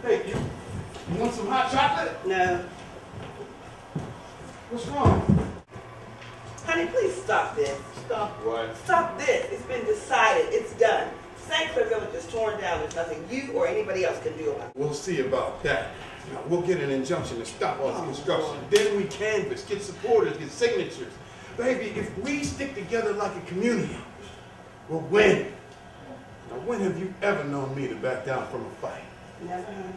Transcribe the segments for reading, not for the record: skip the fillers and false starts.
Hey, you want some hot chocolate? No. What's wrong? Honey, please stop this. Stop what? Stop this. It's been decided. It's done. St. Clair Village is torn down. There's nothing you or anybody else can do about it. We'll see about that. Now, we'll get an injunction to stop all the construction. Then we canvass, get supporters, get signatures. Baby, if we stick together like a community, we'll win. Now, when have you ever known me to back down from a fight? Never, honey.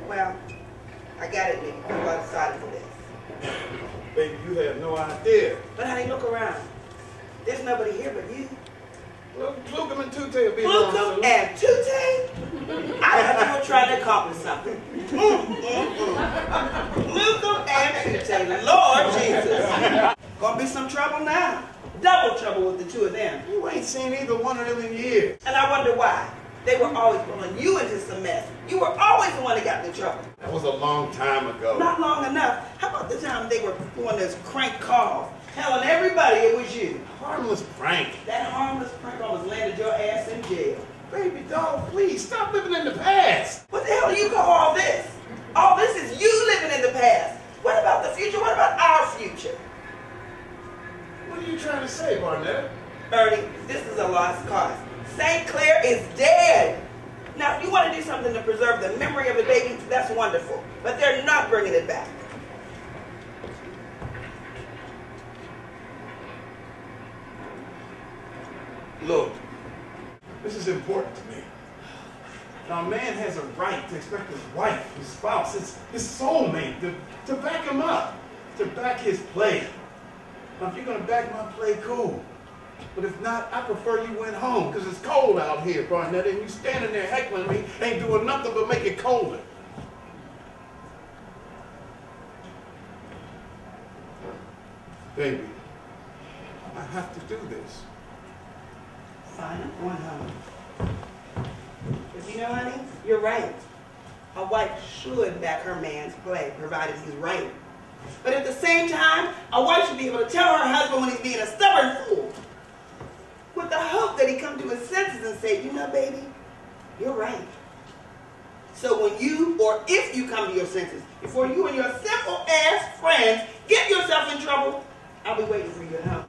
Well, I got it, baby. People are decided for this. Baby, you have no idea. But honey, look around. There's nobody here but you. Well, Plukum and Tute will be Plukum and Tute? I thought you were trying to accomplish something. Plukum and Tute, Lord Jesus. Gonna be some trouble now. Double trouble with the two of them. You ain't seen either one of them in years. And I wonder why. They were always pulling you into some mess. You were always the one that got into trouble. That was a long time ago. Not long enough. How about the time they were doing those crank calls, telling everybody it was you? Harmless prank. That harmless prank almost landed your ass in jail. Baby doll, please stop living in the past. What the hell do you call all this? All this is you living in the past. What about the future? What about our future? What are you trying to say, Barnett? Ernie, this is a lost cause. St. Clair is dead. Now, if you want to do something to preserve the memory of the baby, that's wonderful. But they're not bringing it back. Look, this is important to me. Now, a man has a right to expect his wife, his spouse, his soulmate to back him up, to back his play. Now, if you're going to back my play, cool. But if not, I prefer you went home, because it's cold out here, Barnett, and you standing there heckling me, ain't doing nothing but make it colder. Baby, I have to do this. Fine, I'm going home. But you know, honey, you're right. A wife should back her man's play, provided he's right. But at the same time, a wife should be able to tell her husband when he's being a stubborn fool, with the hope that he come to his senses and say, you know, baby, you're right. So when you, or if you come to your senses, before you and your simple ass friends get yourself in trouble, I'll be waiting for you at home.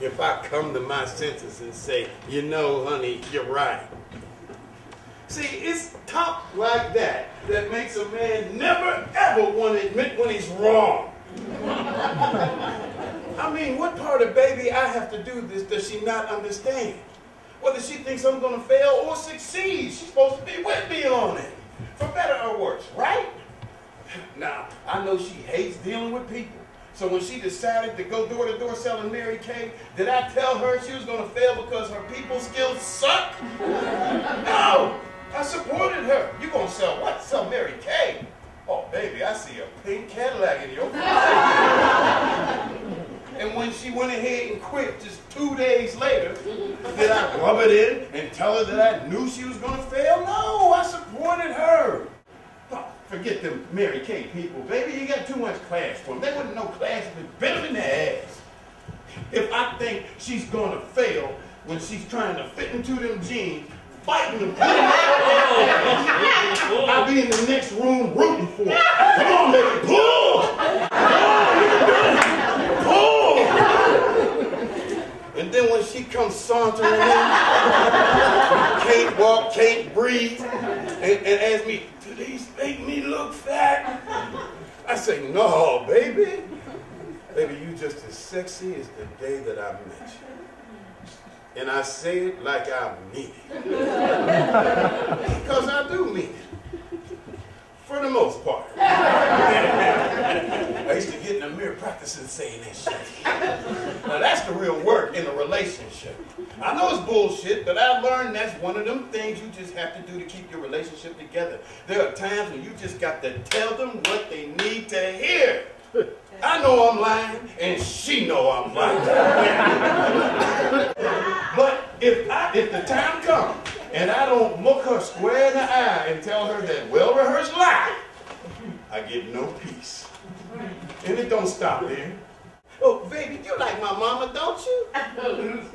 If I come to my senses and say, you know, honey, you're right. See, it's talk like that that makes a man never, ever want to admit when he's wrong. I mean, what part of baby I have to do this does she not understand? Whether she thinks I'm going to fail or succeed, she's supposed to be with me on it. For better or worse, right? Now, I know she hates dealing with people. So when she decided to go door to door selling Mary Kay, did I tell her she was going to fail because her people skills suck? No! I supported her. You going to sell what? Sell Mary Kay? Oh, baby, I see a pink Cadillac in your face. And when she went ahead and quit just 2 days later, did I rub it in and tell her that I knew she was going to fail? No, I supported her. Oh, forget them Mary Kay people, baby. You got too much class for them. They wouldn't know class if it bit them in their ass. If I think she's going to fail when she's trying to fit into them jeans, fighting them, I'll be in the next room rooting for her. Come on, baby, pull! Pull! And then when she comes sauntering in, can't walk, can't breathe, and asks me, do these make me look fat? I say, no, baby. Baby, you just as sexy as the day that I met you. And I say it like I mean it. Because I do mean it. For the most part. I used to get in the mirror practicing saying that shit. Now that's the real work in a relationship. I know it's bullshit, but I learned that's one of them things you just have to do to keep your relationship together. There are times when you just got to tell them what they need to hear. I know I'm lying, and she know I'm lying. But if the time comes, and I don't look her square in the eye and tell her that well-rehearsed lie, I get no peace. And it don't stop there. Oh, baby, you like my mama, don't you?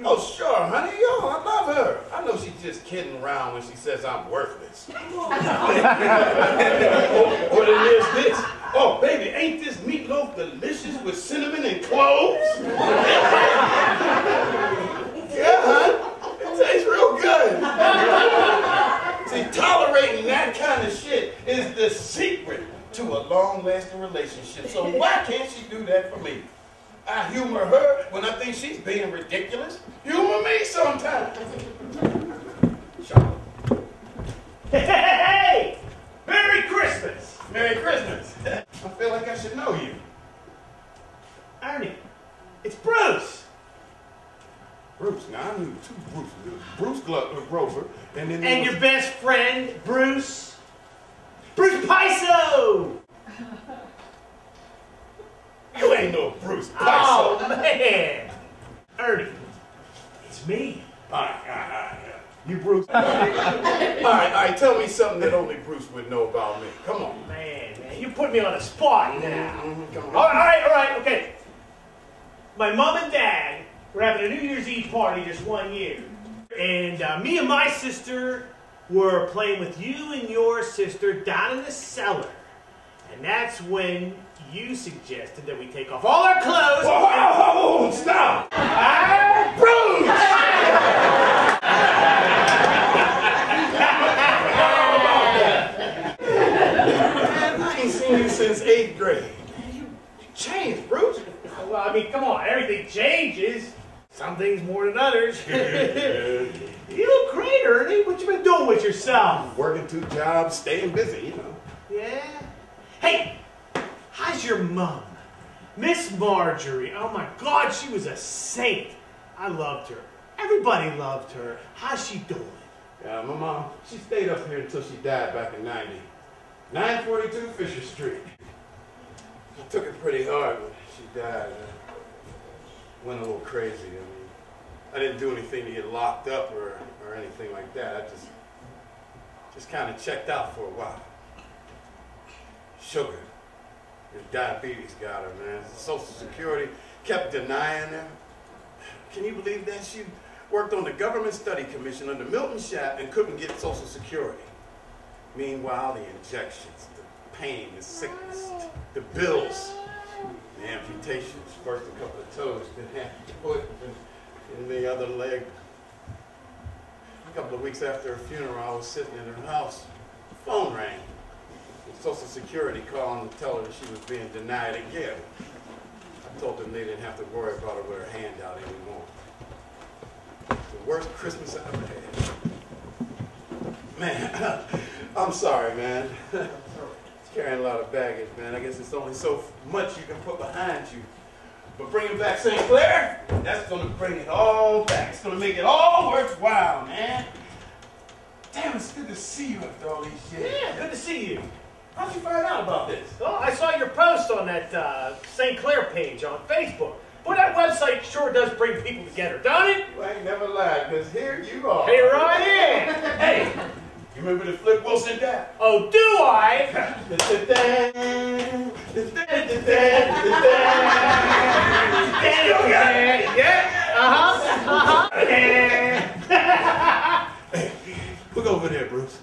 Oh, sure, honey. Yo, I love her. I know she's just kidding around when she says I'm worthless. Or then there's this. Oh, baby, ain't this meatloaf delicious with cinnamon and cloves? Yeah, hon. It tastes real good. See, tolerating that kind of shit is the secret to a long-lasting relationship. So why can't she do that for me? I humor her when I think she's being ridiculous. Humor me sometimes. Hey! Merry Christmas! Merry Christmas. I feel like I should know you. Ernie, it's Bruce! Bruce, now I knew two Bruces. Bruce Grover, and then And your best friend, Bruce? Bruce Piso! You ain't no Bruce Piso. Oh, man! Ernie, it's me. All right. You Bruce. All right, tell me something that only Bruce would know about me. Come on. Man, you put me on the spot now. Come on. All right, okay. My mom and dad were having a New Year's Eve party just 1 year. And me and my sister were playing with you and your sister down in the cellar. And that's when you suggested that we take off all our clothes. Whoa, stop! Bruce! Man, I ain't seen you since 8th grade. Man, you changed, Bruce. Well, I mean, come on, everything changes. Some things more than others. You look great, Ernie. What you been doing with yourself? Working 2 jobs, staying busy, you know. Yeah? Hey, how's your mom? Miss Marjorie. Oh my God, she was a saint. I loved her. Everybody loved her. How's she doing? Yeah, my mom, she stayed up here until she died back in 90. 942 Fisher Street. I took it pretty hard when she died. I went a little crazy. I mean, I didn't do anything to get locked up or anything like that. I just kind of checked out for a while. Sugar. Her diabetes got her, man. Social Security kept denying her. Can you believe that? She worked on the Government Study Commission under Milton Schaap and couldn't get Social Security. Meanwhile, the injections, the pain, the sickness, the bills, the amputations, first a couple of toes, then half the foot, and the other leg. A couple of weeks after her funeral, I was sitting in her house. The phone rang. Social Security calling to tell her that she was being denied again. I told them they didn't have to worry about her with her hand out anymore. The worst Christmas I ever had. Man, I'm sorry, man. It's carrying a lot of baggage, man. I guess it's only so much you can put behind you. But bringing back St. Clair, that's going to bring it all back. It's going to make it all worthwhile, man. Damn, it's good to see you after all these years. Yeah, good to see you. How'd you find out about this? Oh, I saw your post on that St. Clair page on Facebook. Boy, that website sure does bring people together, don't it? Well, I ain't never lied, because here you are. Here I am. Hey, you remember the Flip Wilson guy? Oh, do I? Hey, look over there, Bruce,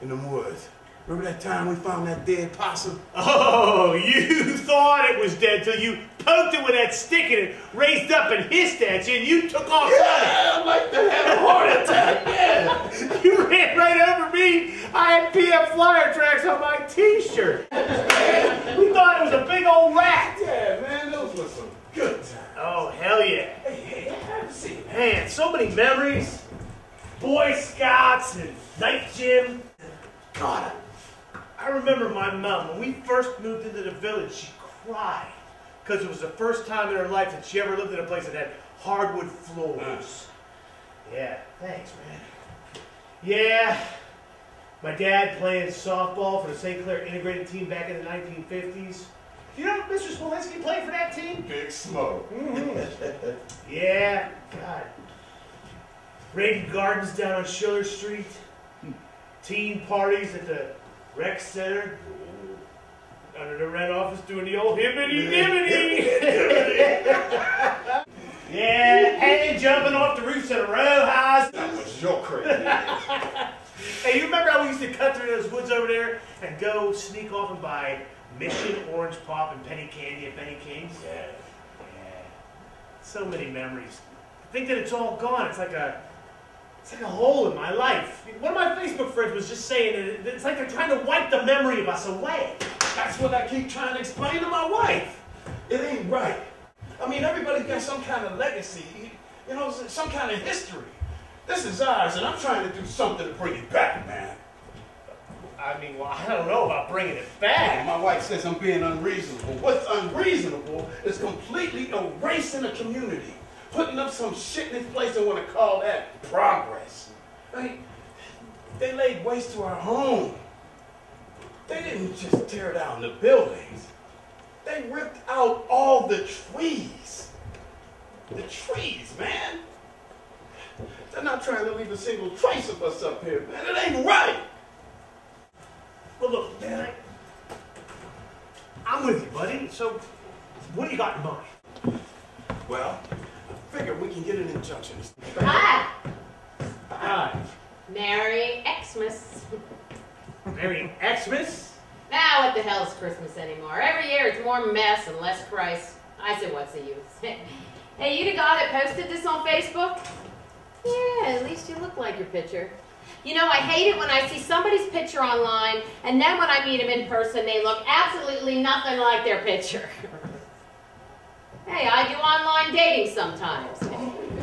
in the woods. Remember that time we found that dead possum? Oh, you thought it was dead till you poked it with that stick and it raised up and hissed at you and you took off running. Yeah, like to have a heart attack, yeah. You ran right over me. I had PF Flyer tracks on my t-shirt. We thought it was a big old rat. Yeah, man, those were some good times. Oh, hell yeah. Hey, have a seat. Man, so many memories. Boy Scouts and night gym. God, I remember my mom, when we first moved into the village, she cried because it was the first time in her life that she ever lived in a place that had hardwood floors. Yeah, thanks, man. Yeah, my dad playing softball for the St. Clair integrated team back in the 1950s. You know Mr. Smolinski played for that team? Big smoke. Yeah, God. Raiding gardens down on Schiller Street. Teen parties at the rec center. Down at the rent office doing the old hibbity-dibbity. Yeah, hey, jumping off the roofs of the row house. That was your crazy. Hey, you remember how we used to cut through those woods over there and go sneak off and buy Mission Orange Pop and penny candy at Benny King's? Yeah. So many memories. I think that it's all gone. It's like a hole in my life. One of my Facebook friends was just saying that it's like they're trying to wipe the memory of us away. That's what I keep trying to explain to my wife. It ain't right. I mean, everybody's got some kind of legacy, you know, some kind of history. This is ours, and I'm trying to do something to bring it back, man. I mean, well, I don't know about bringing it back. My wife says I'm being unreasonable. What's unreasonable is completely erasing a community, putting up some shit in this place and want to call that progress. I mean, they laid waste to our home. They didn't just tear down the buildings. They ripped out all the trees. The trees, man. They're not trying to leave a single trace of us up here, man. It ain't right. Well, look, man, I'm with you, buddy. So, what do you got in mind? Well, I figure we can get an injunction. Hi. Hi. Merry Xmas. Merry Xmas? Now what the hell's Christmas anymore? Every year it's more mess and less Christ. I said, what's the use? Hey, you the guy that posted this on Facebook? Yeah, at least you look like your picture. You know, I hate it when I see somebody's picture online, and then when I meet them in person, they look absolutely nothing like their picture. Hey, I do online dating sometimes.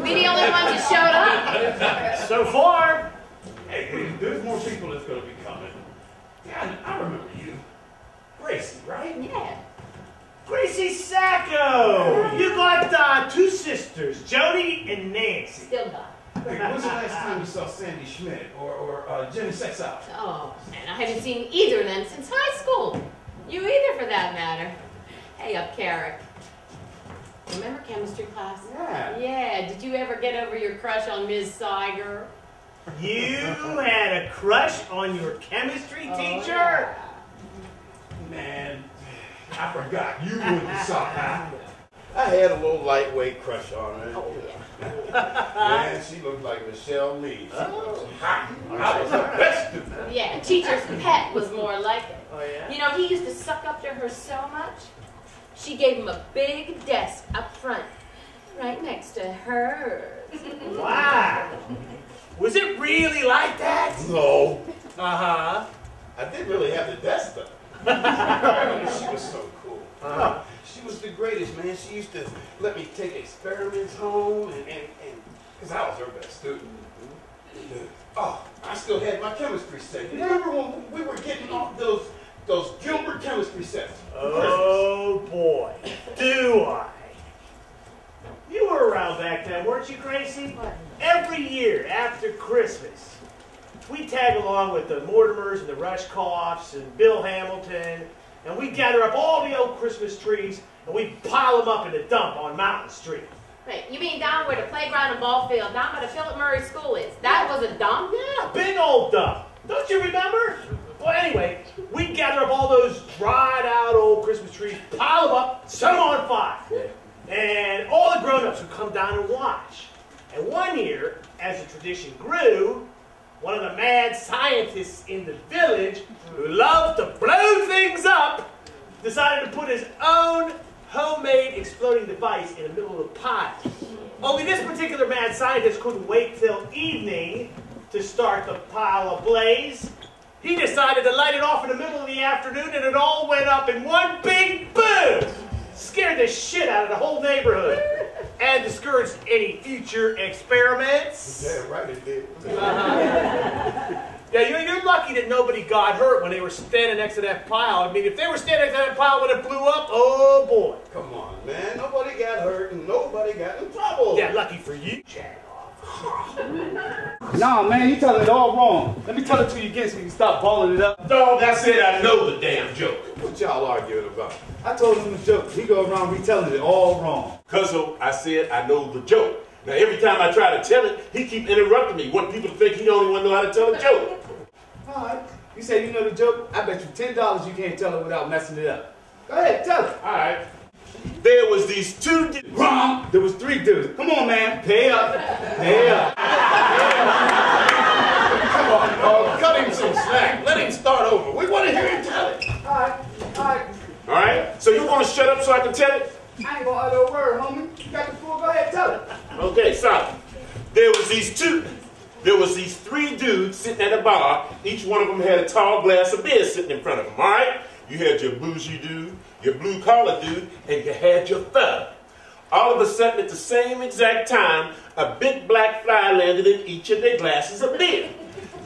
We the only ones that showed up. So far. Hey, there's more people that's going to be coming. Yeah, I remember you. Gracie, right? Yeah. Gracie Sacco! You got two sisters, Jody and Nancy. Still got. Hey, when's the last time you saw Sandy Schmidt or Jenny Sexout? Oh, man, I haven't seen either of them since high school. You either, for that matter. Hey, up, Carrick. Remember chemistry class? Yeah. Yeah, did you ever get over your crush on Ms. Siger? You had a crush on your chemistry teacher? Yeah. Man, I forgot. You wouldn't saw that. I had a little lightweight crush on her. Oh, yeah. Man, she looked like Michelle Lee. She was hot. I was her best student. Yeah, teacher's pet was more like it. Oh, yeah? You know, he used to suck up to her so much, she gave him a big desk up front, right next to hers. Wow. Was it really like that? No. Uh-huh. I did really have the desk though. She was so cool. She was the greatest, man. She used to let me take experiments home and because I was her best student. Oh, I still had my chemistry set. You remember when we were getting off those Gilbert chemistry sets? Oh boy, do I. You were around back then, weren't you, Gracie? What? Every year after Christmas, we tag along with the Mortimers and the Rushkoffs and Bill Hamilton, and we gather up all the old Christmas trees and we pile them up in the dump on Mountain Street. Wait, you mean down where the playground and ball field, down by the Philip Murray School is? That was a dump? Yeah, big old dump. Don't you remember? Well, anyway, we gather up all those dried out old Christmas trees, pile them up, set them on fire. Yeah. And all the grown-ups would come down and watch. And one year, as the tradition grew, one of the mad scientists in the village, who loved to blow things up, decided to put his own homemade exploding device in the middle of the pile. Only this particular mad scientist couldn't wait till evening to start the pile ablaze. He decided to light it off in the middle of the afternoon, and it all went up in one big boom! Scared the shit out of the whole neighborhood and discouraged any future experiments. Yeah, right, it did. Yeah, you're lucky that nobody got hurt when they were standing next to that pile. I mean, if they were standing next to that pile when it blew up, oh boy. Come on, man. Nobody got hurt and nobody got in trouble. Yeah, lucky for you. Nah, man, you telling it all wrong. Let me tell it to you again so you can stop balling it up. Dog, I said I know the damn joke. What y'all arguing about? I told him the joke. He go around retelling it all wrong. Cuzzo, I said I know the joke. Now, every time I try to tell it, he keep interrupting me. Want people to think he the only one know how to tell a joke. All right. You say you know the joke? I bet you $10 you can't tell it without messing it up. Go ahead, tell it. All right. There was these two dudes. Wrong. There was 3 dudes. Come on, man. Pay up. Pay up. Come on, dog. Cut him some slack. Let him start over. We want to hear him tell it. All right. All right. All right? So you want to shut up so I can tell it? I ain't gonna utter a word, homie. You got the floor. Go ahead, tell it. Okay, solid. There was these 3 dudes sitting at a bar. Each one of them had a tall glass of beer sitting in front of them, all right? You had your bougie dude, your blue-collar dude, and you had your thug. All of a sudden, at the same exact time, a big black fly landed in each of their glasses of beer.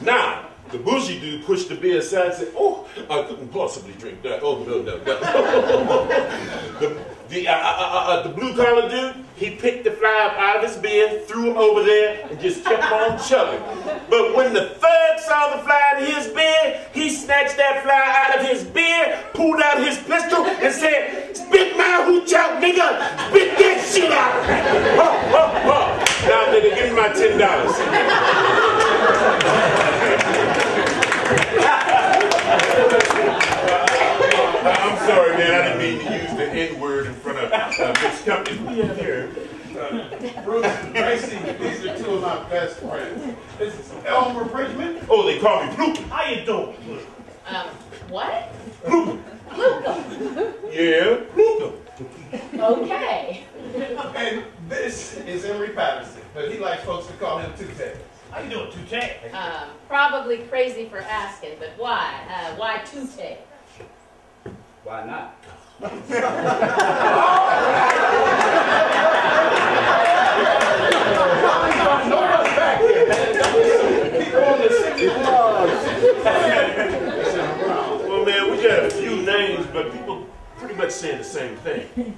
Now, the bougie dude pushed the beer aside and said, "Oh, I couldn't possibly drink that. Oh, no, no, no." The blue-collar dude, he picked the fly up out of his beer, threw him over there, and just kept on chugging. But when the thug saw the fly in his beer, he snatched that fly out of his beer, pulled out his pistol, and said, "Spit my hooch out, nigga! Spit that shit out!" Now, nigga, give me my $10. I'm sorry, man. I didn't mean to use the N-word in front of this company. We have here Bruce and Gracie. These are 2 of my best friends. This is Elmer Bridgman. Oh, they call me Bloop. How you doing? What? Bloop. Yeah, Bloop. Okay. And this is Emery Patterson, but he likes folks to call him Two-Tay. How you doing, Two-Tay? Probably crazy for asking, but why? Why Two-Tay? Why not? Well, man, we got a few names, but people pretty much saying the same thing.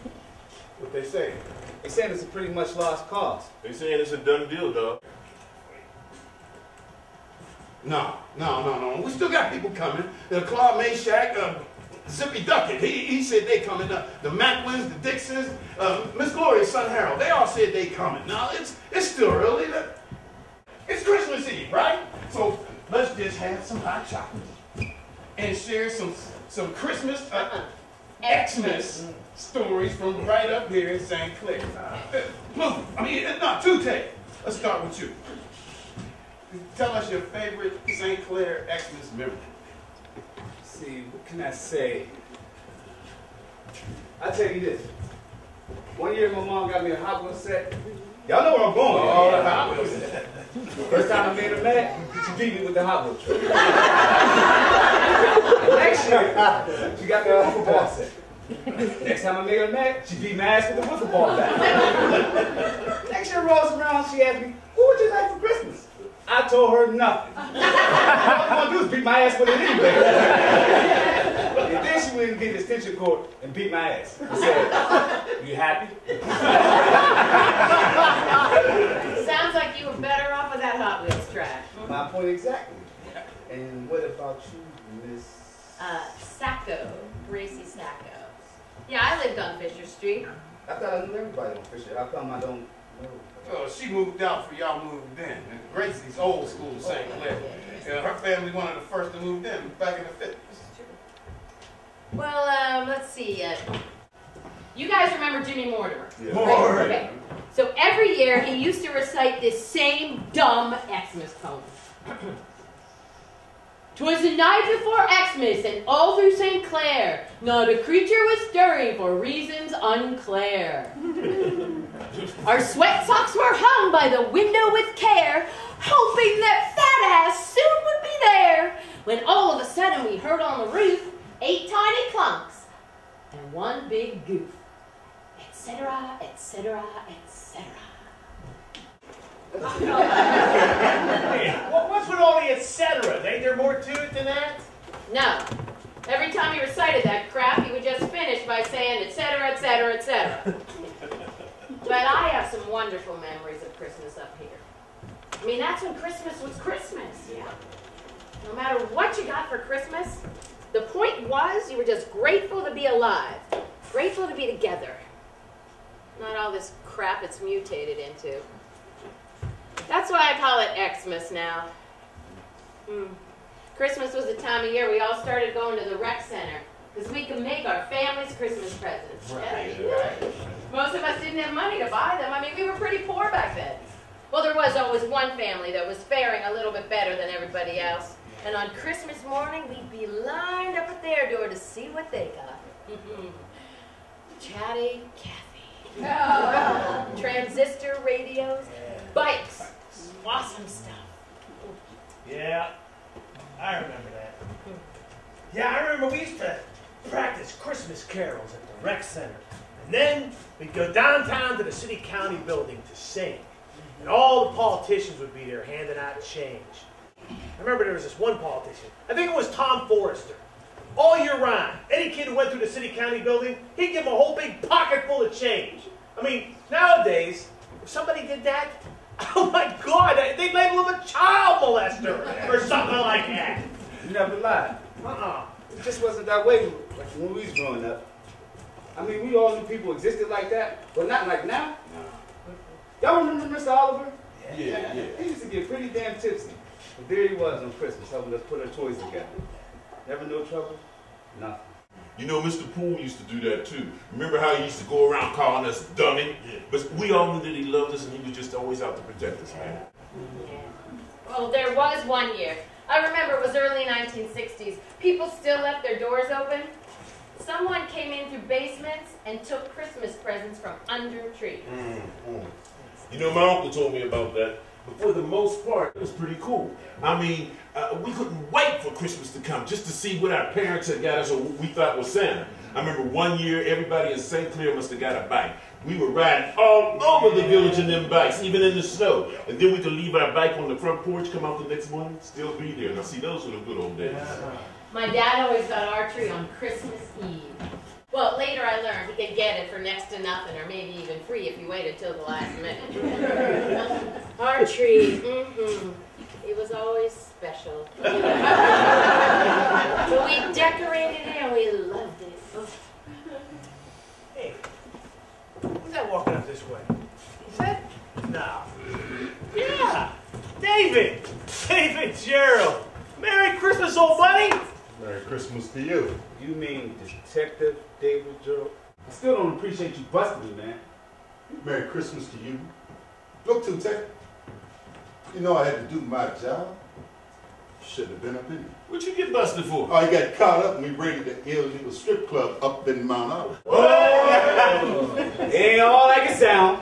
What they say? They saying it's a pretty much lost cause. They saying it's a done deal, dog. No. We still got people coming. Claude Meshack, Zippy Duckett, he said they coming. The Macklins, the Dixons, Miss Gloria's son Harold, they all said they coming. Now, it's still early. It's Christmas Eve, right? So let's just have some hot chocolate and share some Christmas, Xmas stories from right up here in St. Clair. Two-Tay, let's start with you. Tell us your favorite St. Clair Xmas memory. See, what can I say? I'll tell you this. One year my mom got me a Hot Wheels set. Y'all know where I'm going. Oh, the Hot Wheels set. First time I made her mad, she beat me with the Hot Wheels truck. Next year, she got me a football set. Next time I made her mad, she beat my ass with the wiffle ball bat. Next year rolls around, she asked me, "What would you like for Christmas?" I told her nothing. All I'm gonna do is beat my ass with it anyway. And then she went and get the extension cord and beat my ass. I said, "You happy?" Sounds like you were better off with that Hot Wheels trash. My point exactly. And what about you, Miss? Sacco. Gracie Sacco. Yeah, I lived on Fisher Street. I thought I knew everybody on Fisher. How come I don't know? Oh, she moved out for y'all moved in. And Gracie's old school St. Clair. Her family one of the first to move in back in the 50s. Well, let's see. You guys remember Jimmy Mortimer? Yeah. Right? Okay. So every year he used to recite this same dumb Xmas poem. 'Twas the night before Xmas, and all through St. Clair, not a creature was stirring for reasons unclear. Our sweat socks were hung by the window with care, hoping that fat ass soon would be there, when all of a sudden we heard on the roof 8 tiny clunks and 1 big goof, etc., etc., etc. What's with all the etc.? Ain't there more to it than that? No. Every time he recited that crap, he would just finish by saying, etc., etc., etc. But I have some wonderful memories of Christmas up here. I mean, that's when Christmas was Christmas, yeah. No matter what you got for Christmas, the point was you were just grateful to be alive, grateful to be together. Not all this crap it's mutated into. That's why I call it Xmas now. Christmas was the time of year we all started going to the rec center because we could make our family's Christmas presents. Right, Yeah. right. Most of us didn't have money to buy them. I mean, we were pretty poor back then. Well, there was always one family that was faring a little bit better than everybody else. And on Christmas morning, we'd be lined up at their door to see what they got. Chatty Cathy. Transistor radios, bikes, awesome stuff. Yeah, I remember that. Yeah, I remember we used to practice Christmas carols at the rec center. And then we'd go downtown to the city county building to sing. And all the politicians would be there handing out change. I remember there was this one politician. I think it was Tom Forrester. All year round, any kid who went through the city county building, he'd give him a whole big pocket full of change. I mean, nowadays, if somebody did that, oh my God, they'd label him a child molester or something like that. You never lied. It just wasn't that way like when we was growing up. I mean, we all knew people existed like that, but not like now. Y'all remember Mr. Oliver? Yeah. He used to get pretty damn tipsy. But there he was on Christmas, helping us put our toys together. Never no trouble, nothing. You know, Mr. Poole used to do that too. Remember how he used to go around calling us dummy? Yeah. But we all knew that he loved us and he was just always out to protect us, man. Yeah. Well, there was one year. I remember it was early 1960s. People still left their doors open. Someone came in through basements and took Christmas presents from under trees. You know, my uncle told me about that. But for the most part, it was pretty cool. I mean, we couldn't wait for Christmas to come just to see what our parents had got us or what we thought was Santa. I remember one year, everybody in St. Clair must have got a bike. We were riding all over the village in them bikes, even in the snow. And then we could leave our bike on the front porch, come out the next morning, still be there. Now, see, those were the good old days. My dad always got our tree on Christmas Eve. Well, later I learned he could get it for next to nothing, or maybe even free if you waited till the last minute. Our tree, it was always special. So we decorated it and we loved it. Hey, who's that walking up this way? Is that? No. Yeah, David! David Gerald! Merry Christmas, old buddy! Merry Christmas to you. You mean Detective David Gerald? I still don't appreciate you busting me, man. Merry Christmas to you. Look, Two-Tech, you know I had to do my job. Shouldn't have been up in here. What'd you get busted for? Oh, I got caught up and we raided the illegal strip club up in Mount Olive. It ain't all like it sound.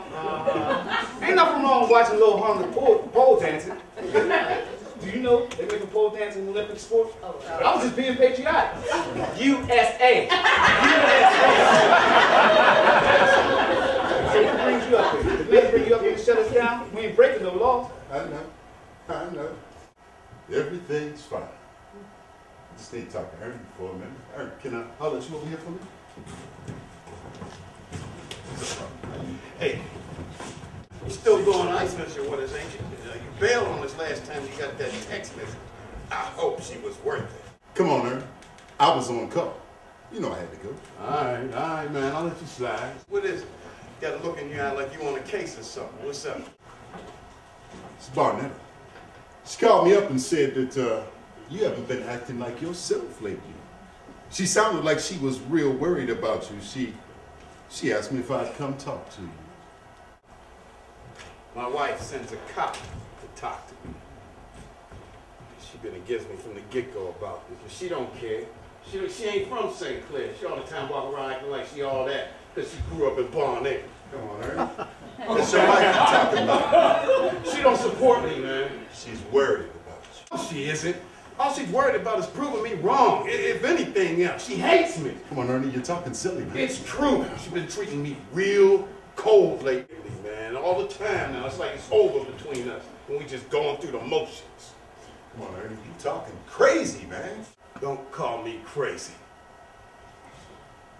Ain't nothing wrong with watching little harmless pole dancing. Do you know they make a pole dancing an Olympic sport? I was just being patriotic. USA. So what brings you up here? Did the man bring you up here to shut us down? We ain't breaking no laws. I know. Everything's fine. I just need to talk to Ernie for a minute. Ernie, can I holler at you over here for me? Hey, you still going ice fishing with us, ain't you? You bailed on us last time you got that text message. I hope she was worth it. Come on, Ernie. I was on call. You know I had to go. All right, man. I'll let you slide. What is it? You got a look in your eye like you on a case or something. What's up? It's Barnetta. She called me up and said that you haven't been acting like yourself lately. She sounded like she was real worried about you. She asked me if I'd come talk to you. My wife sends a cop to talk to me. She been against me from the get-go about this, but she don't care. She ain't from St. Clair. She all the time walking around acting like she all that because she grew up in Barnett. Come on, Ernie. That's your wife you're talking about. She don't support me, man. She's worried about you. No, she isn't. All she's worried about is proving me wrong. If anything else, she hates me. Come on, Ernie, you're talking silly, man. It's true. She's been treating me real cold lately, man. All the time now. It's like it's over between us and we just going through the motions. Come on, Ernie, you're talking crazy, man. Don't call me crazy.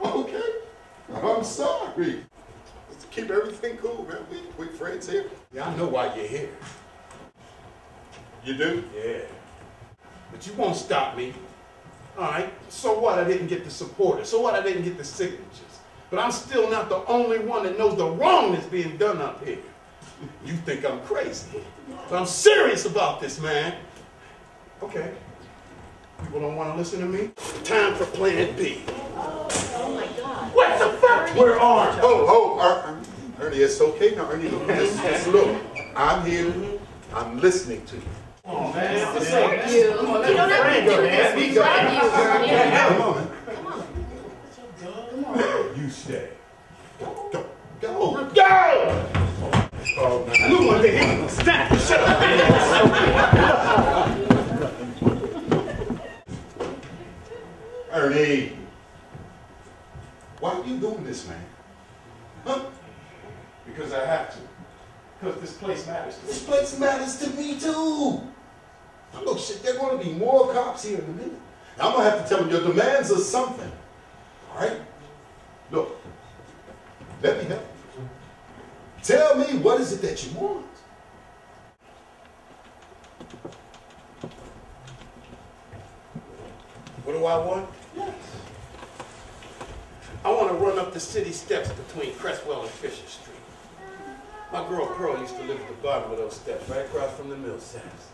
Okay. I'm sorry. Let's keep everything cool, man. We friends here. Yeah, I know why you're here. You do? Yeah. But you won't stop me. All right? So what I didn't get the supporters? So what I didn't get the signatures? But I'm still not the only one that knows the wrong that's being done up here. You think I'm crazy. But I'm serious about this, man. Okay. People don't want to listen to me? Time for plan B. What the fuck? We're armed. Ernie, it's okay now, Ernie. Just look. I'm here. I'm listening to you. Oh, man. You don't have to do this. We love you, Ernie. Come on. Come on. You stay. Go. Oh, man. Look what they hit. Snap. Shut up. Ernie. Why are you doing this, man? Huh? Because I have to. Because this place matters to me. This place matters to me, too. Now, look, shit, there are going to be more cops here in a minute. Now, I'm going to have to tell them your demands are something. All right? Look, let me help you. Tell me, what is it that you want? What do I want? Yes. I want to run up the city steps between Cresswell and Fisher Street. My girl Pearl used to live at the bottom of those steps, right across from the mill sacks.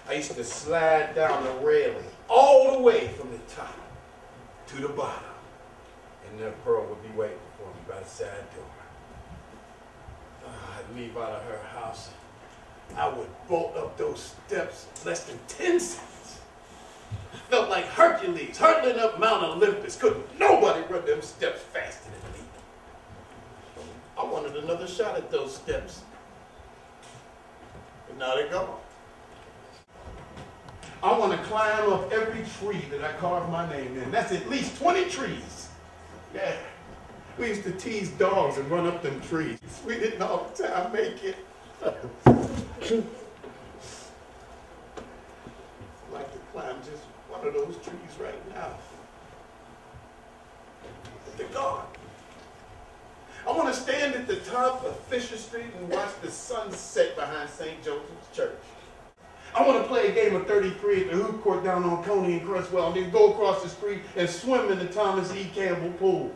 I used to slide down the railing all the way from the top to the bottom. And then Pearl would be waiting for me by the side door. I'd leave out of her house. I would bolt up those steps in less than 10 seconds. I felt like Hercules hurtling up Mount Olympus. Couldn't nobody run them steps faster than me. I wanted another shot at those steps. But now they're gone. I want to climb up every tree that I carved my name in. That's at least 20 trees. Yeah. We used to tease dogs and run up them trees. We didn't all the time make it. I'd like to climb just one of those trees right now. But they're gone. I want to stand at the top of Fisher Street and watch the sun set behind St. Joseph's Church. I want to play a game of 33 at the hoop court down on Coney and Cresswell, and then go across the street and swim in the Thomas E. Campbell pool.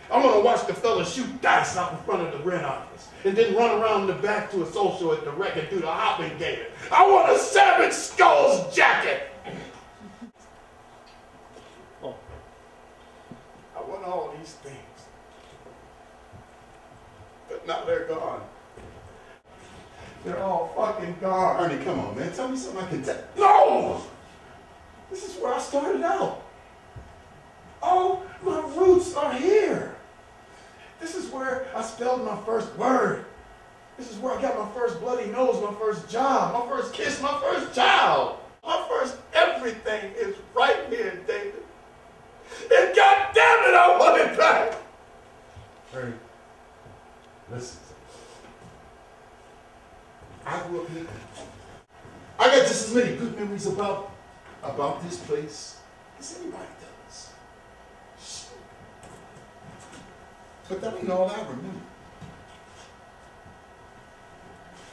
I want to watch the fellas shoot dice out in front of the rent office, and then run around the back to a social at the rec and do the hopping gator. I want a Savage Skulls jacket. I want all these things. But now they're gone. They're all fucking gone. Ernie, come on, man. Tell me something I can tell. No! This is where I started out. Oh, my roots are here. This is where I spelled my first word. This is where I got my first bloody nose, my first job, my first kiss, my first child. My first everything is right here, David. And God damn it, I want it back. Ernie, listen. I grew up here. I got just as many good memories about this place as anybody does. But that ain't all I remember.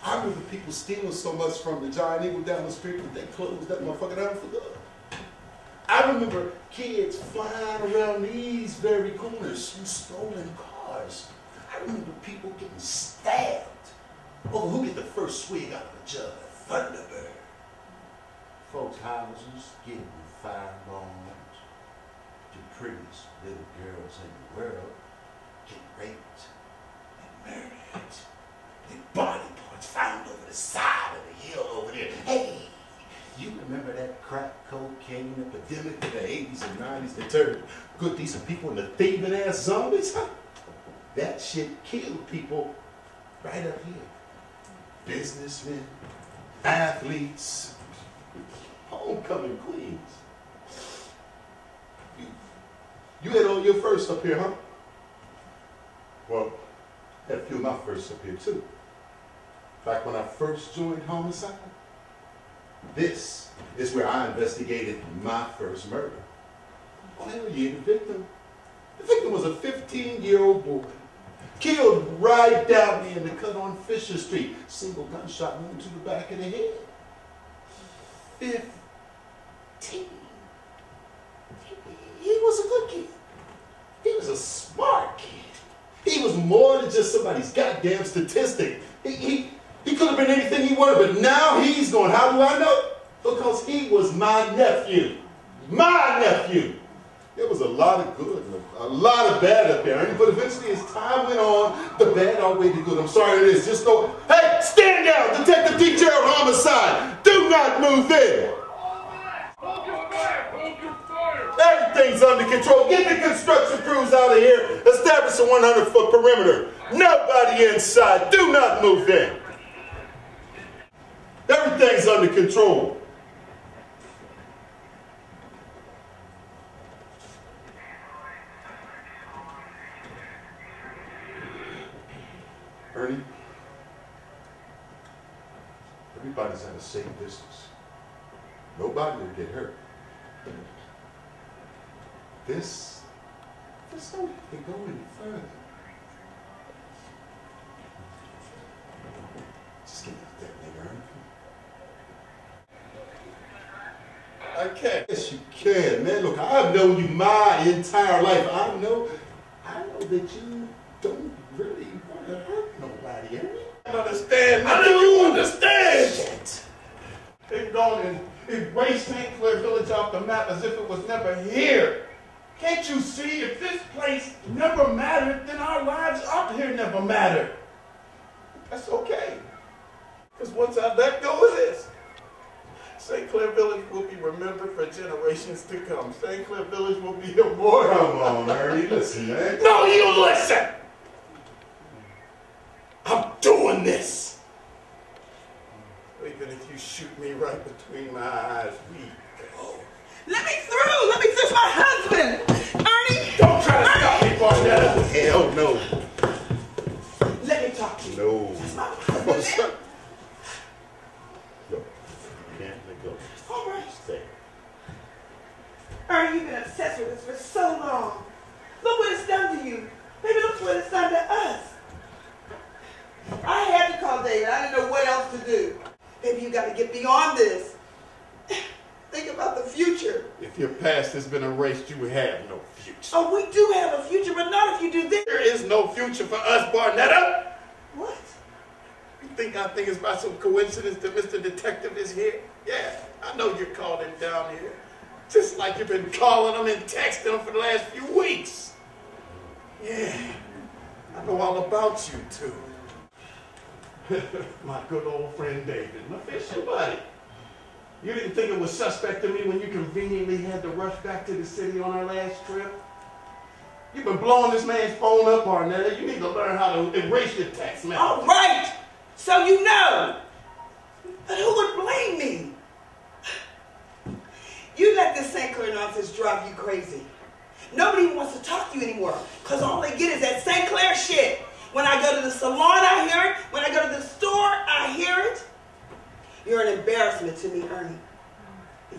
I remember people stealing so much from the Giant Eagle down the street that they closed that motherfucker down for good. I remember kids flying around these very corners in stolen cars. I remember people getting stabbed over who get the first swig out of a jug of Thunderbird. Folks' houses getting firebombed. The prettiest little girls in the world get raped and murdered. Their body parts found over the side of the hill over there. Hey, you remember that crack cocaine epidemic in the 80s and 90s that turned good decent people into thieving ass zombies? Huh? That shit killed people right up here. Businessmen, athletes, homecoming queens. You had all your firsts up here, huh? Well, I had a few of my firsts up here too. Back when I first joined homicide, this is where I investigated my first murder. Oh, hell yeah, the victim was a 15-year-old boy. Killed right down there in the cut on Fisher Street. Single gunshot wound to the back of the head. 15. He was a good kid. He was a smart kid. He was more than just somebody's goddamn statistic. He could have been anything he wanted, but now he's going, how do I know? Because he was my nephew. My nephew. There was a lot of good and a lot of bad up there, but eventually as time went on, the bad outweighed the good. I'm sorry it is. Just go, hey, stand down, Detective Detail Homicide. Do not move in. Hold your fire! Hold your fire! Everything's under control. Get the construction crews out of here. Establish a 100-foot perimeter. Nobody inside. Do not move in. Everything's under control. Ernie, everybody's at a safe distance. Nobody will get hurt. This don't have to go any further. Just get that nigga, Ernie. I can't. Yes, you can, man. Look, I've known you my entire life. I know that you don't really want to hurt nobody, Ernie. I don't understand. I do understand. Shit. They've gone and erased St. Clair Village off the map as if it was never here. Can't you see, if this place never mattered, then our lives up here never mattered. That's okay. Because once I let go of this, St. Clair Village will be remembered for generations to come. St. Clair Village will be immortal. Come on, Ernie, listen, man. No, you listen! I'm doing this. Even if you shoot me right between my eyes, we go. Let me through! Let me through! My husband! Ernie! Don't try to stop me, Barnetta! Hell no. Let me talk to you. No. That's my husband. Go. You can't let go. All right. Stay. Ernie, you've been obsessed with this for so long. Look what it's done to you. Maybe look what it's done to us. I had to call David. I didn't know what else to do. Maybe you got to get beyond this. Think about the future. If your past has been erased, you have no future. Oh, we do have a future, but not if you do this. There is no future for us, Barnetta. What? You think I think it's by some coincidence that Mr. Detective is here? Yeah, I know you called him down here. Just like you've been calling him and texting him for the last few weeks. Yeah, I know all about you, too. My good old friend David, my fishing buddy. You didn't think it was suspect to me when you conveniently had to rush back to the city on our last trip? You've been blowing this man's phone up, Barnetta. You need to learn how to erase your text messages. All right, so you know. But who would blame me? You let this St. Clair nonsense drive you crazy. Nobody even wants to talk to you anymore, because all they get is that St. Clair shit. When I go to the salon, I hear it. When I go to the store, I hear it. You're an embarrassment to me, Ernie.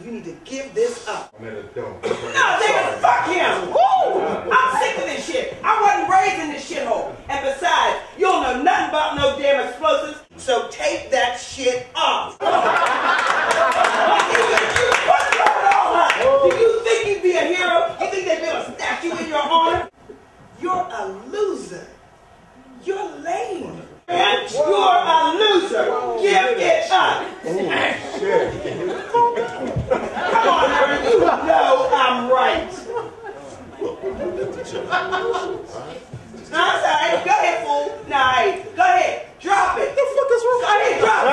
You need to give this up. No, David, fuck him. Woo! I'm sick of this shit. I wasn't raised in this shithole. And besides, you don't know nothing about no damn explosives, so take that shit off. Do you think you'd be a hero? You think they'd build a statue in your honor? You're a loser. You're lame. And you're a loser. Give it up. Oh, shit. Come on, Aaron. You know I'm right. No, I'm sorry. Go ahead, fool. No, hey, go ahead. Drop it. The fuck is wrong? Go ahead, drop it.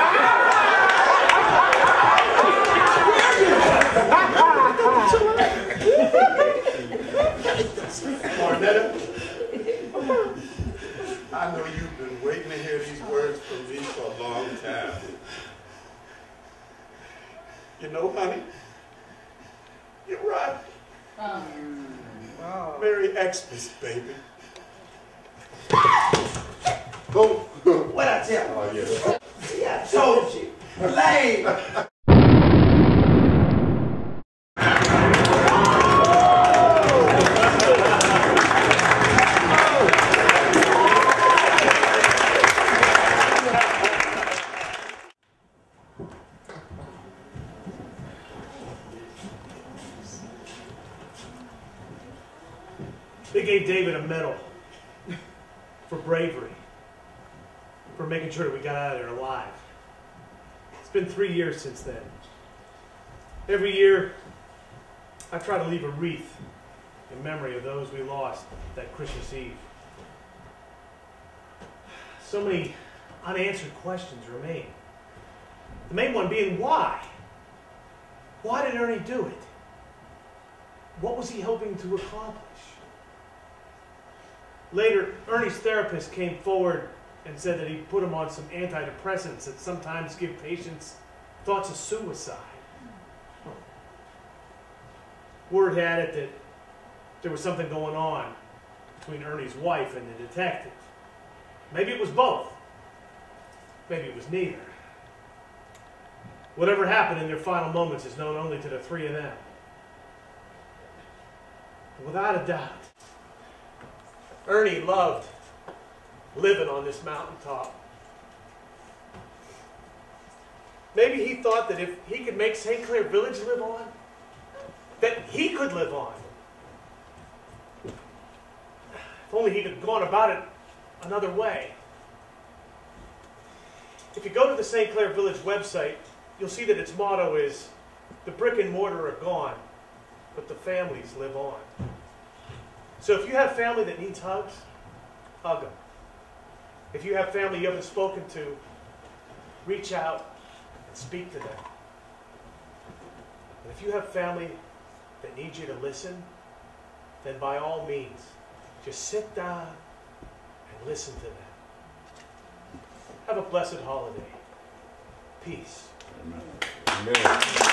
Barnetta, I know you've been waiting to hear these words from me for a long time. You know, honey, you're right. Wow. Merry Xmas, baby. Oh. What I tell you? Oh, yeah. See, I told you. Lame. They gave David a medal for bravery, for making sure that we got out of there alive. It's been 3 years since then. Every year, I try to leave a wreath in memory of those we lost that Christmas Eve. So many unanswered questions remain. The main one being why? Why did Ernie do it? What was he hoping to accomplish? Later, Ernie's therapist came forward and said that he put him on some antidepressants that sometimes give patients thoughts of suicide. Word had it that there was something going on between Ernie's wife and the detective. Maybe it was both. Maybe it was neither. Whatever happened in their final moments is known only to the three of them. Without a doubt, Ernie loved living on this mountaintop. Maybe he thought that if he could make St. Clair Village live on, that he could live on. If only he'd have gone about it another way. If you go to the St. Clair Village website, you'll see that its motto is, the brick and mortar are gone, but the families live on. So if you have family that needs hugs, hug them. If you have family you haven't spoken to, reach out and speak to them. And if you have family that needs you to listen, then by all means, just sit down and listen to them. Have a blessed holiday. Peace. Amen. Amen.